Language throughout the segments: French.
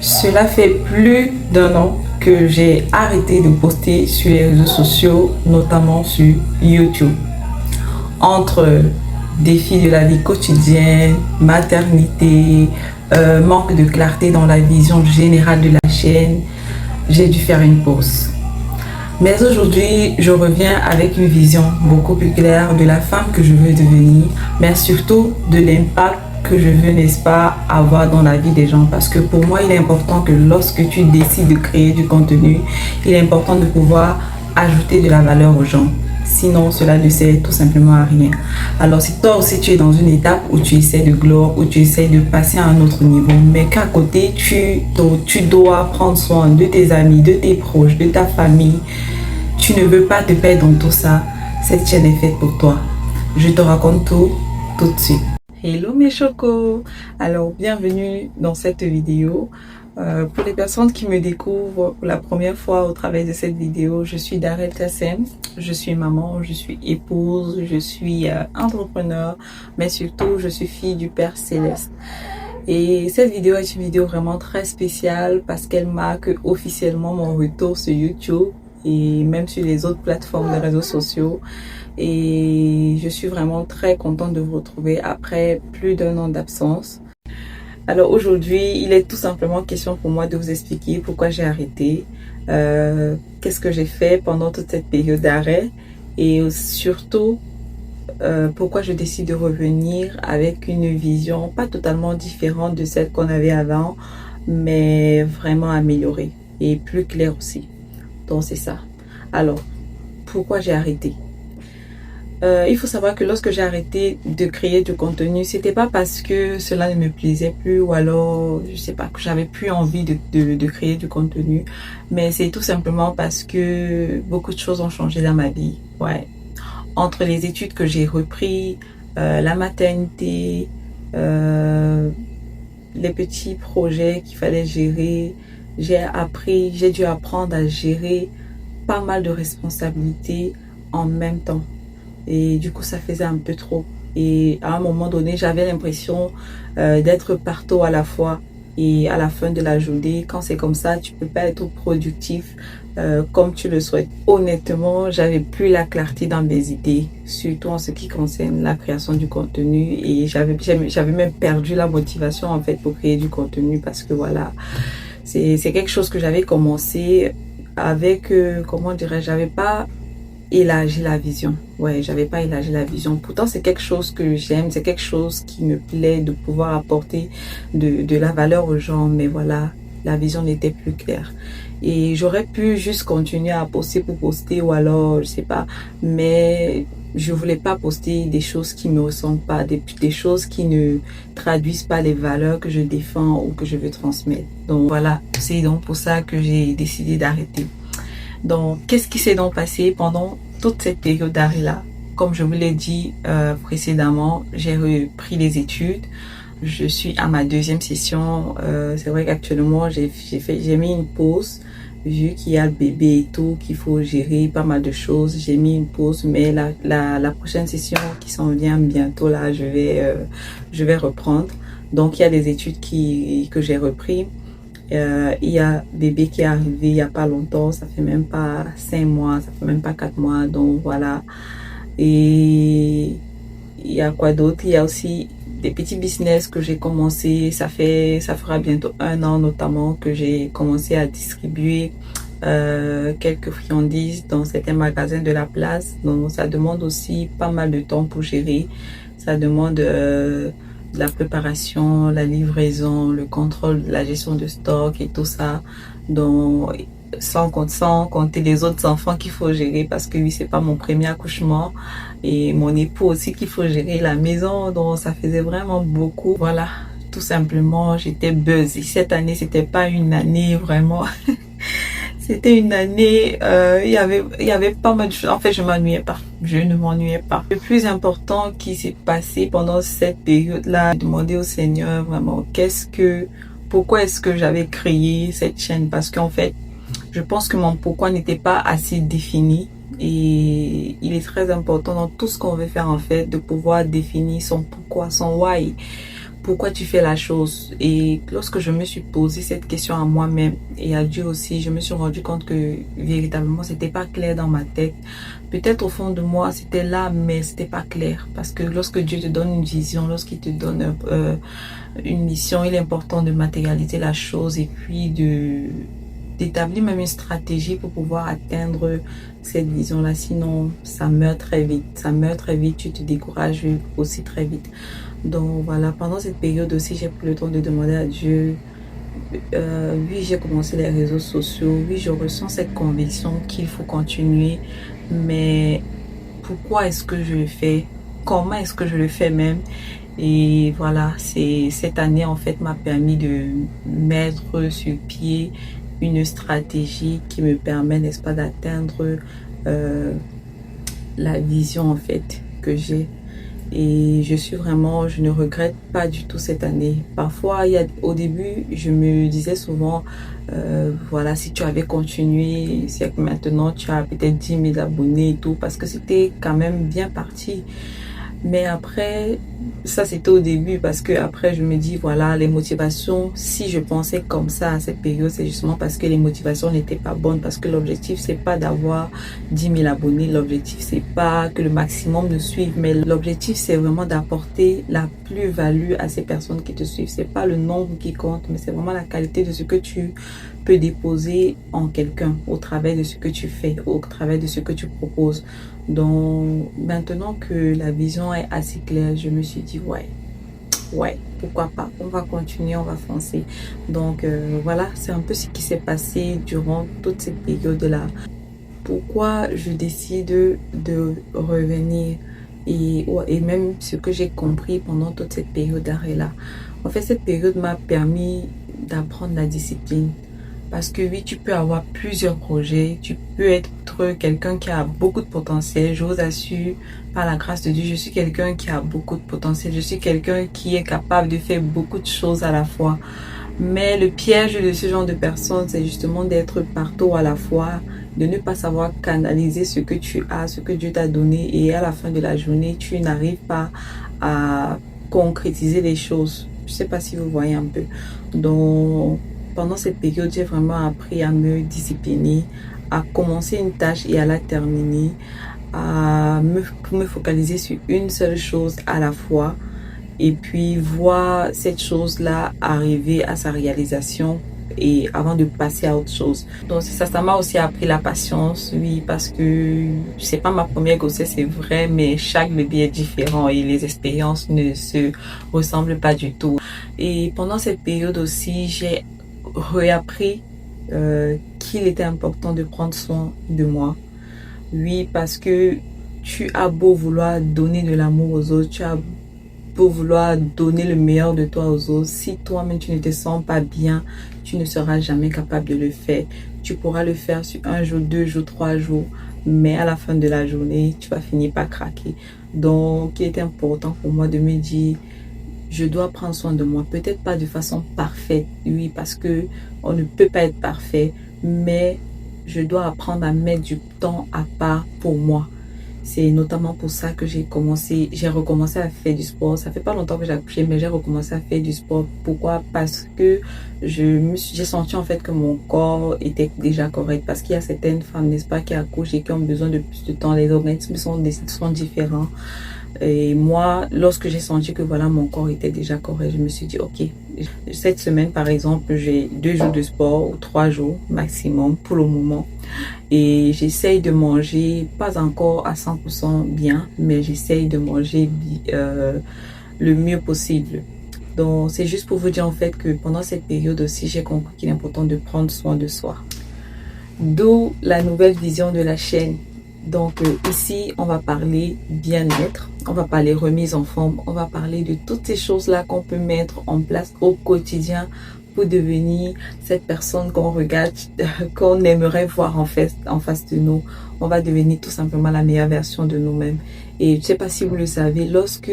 Cela fait plus d'un an que j'ai arrêté de poster sur les réseaux sociaux, notamment sur YouTube. Entre défis de la vie quotidienne, maternité, manque de clarté dans la vision générale de la chaîne, j'ai dû faire une pause. Mais aujourd'hui, je reviens avec une vision beaucoup plus claire de la femme que je veux devenir, mais surtout de l'impact que je veux, n'est-ce pas, avoir dans la vie des gens. Parce que pour moi, il est important que lorsque tu décides de créer du contenu, il est important de pouvoir ajouter de la valeur aux gens. Sinon, cela ne sert tout simplement à rien. Alors, si toi aussi tu es dans une étape où tu essaies de gloire, où tu essaies de passer à un autre niveau, mais qu'à côté, tu dois prendre soin de tes amis, de tes proches, de ta famille, tu ne veux pas te perdre dans tout ça, cette chaîne est faite pour toi. Je te raconte tout de suite. Hello mes chocos! Alors, bienvenue dans cette vidéo. Pour les personnes qui me découvrent pour la première fois au travers de cette vidéo, je suis Darel Tassem, je suis maman, je suis épouse, je suis entrepreneur, mais surtout je suis fille du Père Céleste. Et cette vidéo est une vidéo vraiment très spéciale parce qu'elle marque officiellement mon retour sur YouTube et même sur les autres plateformes de réseaux sociaux. Et je suis vraiment très contente de vous retrouver après plus d'un an d'absence. Alors aujourd'hui, il est tout simplement question pour moi de vous expliquer pourquoi j'ai arrêté, qu'est-ce que j'ai fait pendant toute cette période d'arrêt et surtout pourquoi je décide de revenir avec une vision pas totalement différente de celle qu'on avait avant, mais vraiment améliorée et plus claire aussi. Donc c'est ça. Alors, pourquoi j'ai arrêté? Il faut savoir que lorsque j'ai arrêté de créer du contenu, c'était pas parce que cela ne me plaisait plus ou alors, je sais pas, que j'avais plus envie de créer du contenu, mais c'est tout simplement parce que beaucoup de choses ont changé dans ma vie. Ouais. Entre les études que j'ai repris, la maternité, les petits projets qu'il fallait gérer, j'ai dû apprendre à gérer pas mal de responsabilités en même temps. Et du coup, ça faisait un peu trop. Et à un moment donné, j'avais l'impression d'être partout à la fois. Et à la fin de la journée, quand c'est comme ça, tu peux pas être productif comme tu le souhaites. Honnêtement, j'avais plus la clarté dans mes idées, surtout en ce qui concerne la création du contenu. Et j'avais même perdu la motivation en fait pour créer du contenu parce que voilà, c'est quelque chose que j'avais commencé avec, comment dirais-je, j'avais pas élargi la vision. Ouais, j'avais pas élargi la vision. Pourtant, c'est quelque chose que j'aime, c'est quelque chose qui me plaît de pouvoir apporter de la valeur aux gens. Mais voilà, la vision n'était plus claire. Et j'aurais pu juste continuer à poster pour poster ou alors, je sais pas. Mais je voulais pas poster des choses qui me ressemblent pas, des choses qui ne traduisent pas les valeurs que je défends ou que je veux transmettre. Donc voilà, c'est donc pour ça que j'ai décidé d'arrêter. Donc, qu'est-ce qui s'est donc passé pendant toute cette période d'arrêt-là? Comme je vous l'ai dit précédemment, j'ai repris les études. Je suis à ma deuxième session. C'est vrai qu'actuellement, j'ai mis une pause. Vu qu'il y a le bébé et tout, qu'il faut gérer pas mal de choses, j'ai mis une pause. Mais la prochaine session qui s'en vient bientôt, là, je vais reprendre. Donc, il y a des études que j'ai repris. Il y a bébé qui est arrivé il n'y a pas longtemps, ça fait même pas 5 mois, ça fait même pas 4 mois, donc voilà. Et il y a quoi d'autre? Il y a aussi des petits business que j'ai commencé, ça fera bientôt 1 an notamment que j'ai commencé à distribuer quelques friandises dans certains magasins de la place. Donc ça demande aussi pas mal de temps pour gérer, ça demande la préparation, la livraison, le contrôle de la gestion de stock et tout ça. Donc, sans compter les autres enfants qu'il faut gérer parce que oui, c'est pas mon premier accouchement et mon époux aussi qu'il faut gérer la maison. Donc, ça faisait vraiment beaucoup. Voilà, tout simplement, j'étais buzzée. Cette année, c'était pas une année vraiment... C'était une année, il y avait pas mal de choses. En fait, je m'ennuyais pas. Je ne m'ennuyais pas. Le plus important qui s'est passé pendant cette période-là, demander au Seigneur vraiment pourquoi est-ce que j'avais créé cette chaîne? Parce qu'en fait, je pense que mon pourquoi n'était pas assez défini. Et il est très important dans tout ce qu'on veut faire en fait, de pouvoir définir son pourquoi, son why. pourquoi tu fais la chose. Et lorsque je me suis posé cette question à moi-même et à Dieu aussi, je me suis rendu compte que véritablement c'était pas clair dans ma tête. Peut-être au fond de moi c'était là, mais c'était pas clair, parce que lorsque Dieu te donne une vision, lorsqu'il te donne une mission, il est important de matérialiser la chose et puis d'établir même une stratégie pour pouvoir atteindre cette vision-là. Sinon, ça meurt très vite. Ça meurt très vite, tu te décourages aussi très vite. Donc voilà, pendant cette période aussi, j'ai pris le temps de demander à Dieu. Oui, j'ai commencé les réseaux sociaux. Oui, je ressens cette conviction qu'il faut continuer. Mais pourquoi est-ce que je le fais? Comment est-ce que je le fais même? Et voilà, cette année en fait m'a permis de mettre sur pied une stratégie qui me permet, n'est-ce pas, d'atteindre la vision en fait que j'ai. Et je ne regrette pas du tout cette année. Parfois, au début, je me disais souvent, voilà, si tu avais continué, c'est que maintenant tu as peut-être 10 000 abonnés et tout, parce que c'était quand même bien parti. Mais après, ça c'était au début, parce que après je me dis voilà, les motivations, si je pensais comme ça à cette période, c'est justement parce que les motivations n'étaient pas bonnes, parce que l'objectif c'est pas d'avoir 10 000 abonnés, l'objectif c'est pas que le maximum nous suive, mais l'objectif c'est vraiment d'apporter la plus-value à ces personnes qui te suivent. C'est pas le nombre qui compte, mais c'est vraiment la qualité de ce que tu peux déposer en quelqu'un au travers de ce que tu fais, au travers de ce que tu proposes. Donc maintenant que la vision est assez claire, je me suis dit ouais, pourquoi pas, on va continuer, on va foncer. Donc voilà, c'est un peu ce qui s'est passé durant toute cette période là. Pourquoi je décide de revenir, et même ce que j'ai compris pendant toute cette période d'arrêt là. En fait, cette période m'a permis d'apprendre la discipline. Parce que oui, tu peux avoir plusieurs projets, tu peux être quelqu'un qui a beaucoup de potentiel. Je vous assure, par la grâce de Dieu, je suis quelqu'un qui a beaucoup de potentiel. Je suis quelqu'un qui est capable de faire beaucoup de choses à la fois. Mais le piège de ce genre de personnes, c'est justement d'être partout à la fois, de ne pas savoir canaliser ce que tu as, ce que Dieu t'a donné. Et à la fin de la journée, tu n'arrives pas à concrétiser les choses. Je ne sais pas si vous voyez un peu. Donc pendant cette période, j'ai vraiment appris à me discipliner, à commencer une tâche et à la terminer, pour me focaliser sur une seule chose à la fois et puis voir cette chose-là arriver à sa réalisation et avant de passer à autre chose. Donc ça m'a aussi appris la patience, oui, parce que c'est pas ma première grossesse, c'est vrai, mais chaque bébé est différent et les expériences ne se ressemblent pas du tout. Et pendant cette période aussi, j'ai réappris qu'il était important de prendre soin de moi. Oui, parce que tu as beau vouloir donner de l'amour aux autres, tu as beau vouloir donner le meilleur de toi aux autres, si toi-même tu ne te sens pas bien, tu ne seras jamais capable de le faire. Tu pourras le faire sur 1 jour, 2 jours, 3 jours, mais à la fin de la journée, tu vas finir par craquer. Donc, il était important pour moi de me dire, je dois prendre soin de moi, peut-être pas de façon parfaite, oui, parce que on ne peut pas être parfait, mais je dois apprendre à mettre du temps à part pour moi. C'est notamment pour ça que j'ai recommencé à faire du sport. Ça fait pas longtemps que j'ai accouché, mais j'ai recommencé à faire du sport. Pourquoi? Parce que j'ai senti en fait que mon corps était déjà correct. Parce qu'il y a certaines femmes, n'est-ce pas, qui accouchent et qui ont besoin de plus de temps. Les organismes sont différents. Et moi, lorsque j'ai senti que voilà, mon corps était déjà correct, je me suis dit, ok, cette semaine par exemple, j'ai 2 jours de sport ou 3 jours maximum pour le moment. Et j'essaye de manger, pas encore à 100% bien, mais j'essaye de manger le mieux possible. Donc c'est juste pour vous dire en fait que pendant cette période aussi, j'ai compris qu'il est important de prendre soin de soi. D'où la nouvelle vision de la chaîne. Donc ici, on va parler bien-être, on va parler remise en forme, on va parler de toutes ces choses-là qu'on peut mettre en place au quotidien pour devenir cette personne qu'on regarde, qu'on aimerait voir en face de nous. On va devenir tout simplement la meilleure version de nous-mêmes. Et je ne sais pas si vous le savez, lorsque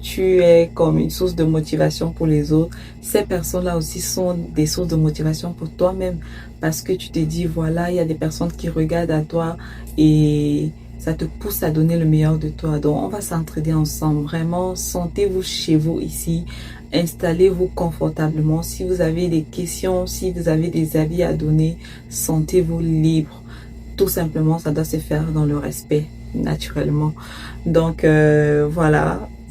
tu es comme une source de motivation pour les autres, ces personnes-là aussi sont des sources de motivation pour toi-même, parce que tu te dis, voilà, il y a des personnes qui regardent à toi et ça te pousse à donner le meilleur de toi. Donc, on va s'entraider ensemble. Vraiment, sentez-vous chez vous ici. Installez-vous confortablement. Si vous avez des questions, si vous avez des avis à donner, sentez-vous libre. Tout simplement, ça doit se faire dans le respect, naturellement. Donc,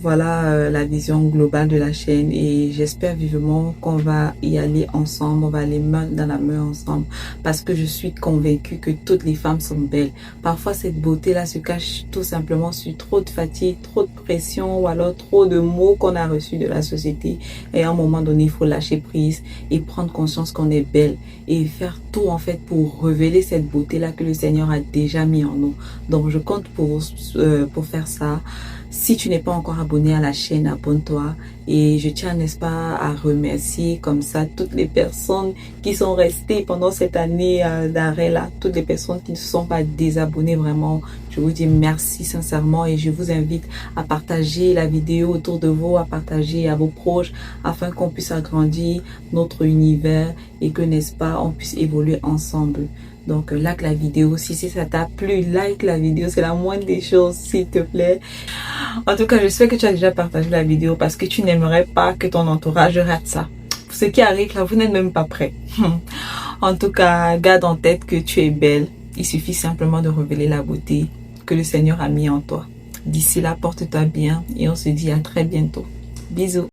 voilà la vision globale de la chaîne et j'espère vivement qu'on va y aller ensemble, on va aller main dans la main ensemble parce que je suis convaincue que toutes les femmes sont belles. Parfois, cette beauté-là se cache tout simplement sur trop de fatigue, trop de pression ou alors trop de mots qu'on a reçus de la société. Et à un moment donné, il faut lâcher prise et prendre conscience qu'on est belle et faire tout en fait pour révéler cette beauté-là que le Seigneur a déjà mis en nous. Donc, je compte pour faire ça. Si tu n'es pas encore abonné à la chaîne, abonne-toi. Et je tiens, n'est-ce pas, à remercier comme ça toutes les personnes qui sont restées pendant cette année d'arrêt là. Toutes les personnes qui ne se sont pas désabonnées vraiment. Je vous dis merci sincèrement et je vous invite à partager la vidéo autour de vous, à partager à vos proches afin qu'on puisse agrandir notre univers et que, n'est-ce pas, on puisse évoluer ensemble. Donc, like la vidéo. Si ça t'a plu, like la vidéo. C'est la moindre des choses, s'il te plaît. En tout cas, je sais que tu as déjà partagé la vidéo parce que tu n'aimerais pas que ton entourage rate ça. Pour ce qui arrive là, vous n'êtes même pas prêts. En tout cas, garde en tête que tu es belle. Il suffit simplement de révéler la beauté que le Seigneur a mis en toi. D'ici là, porte-toi bien et on se dit à très bientôt. Bisous.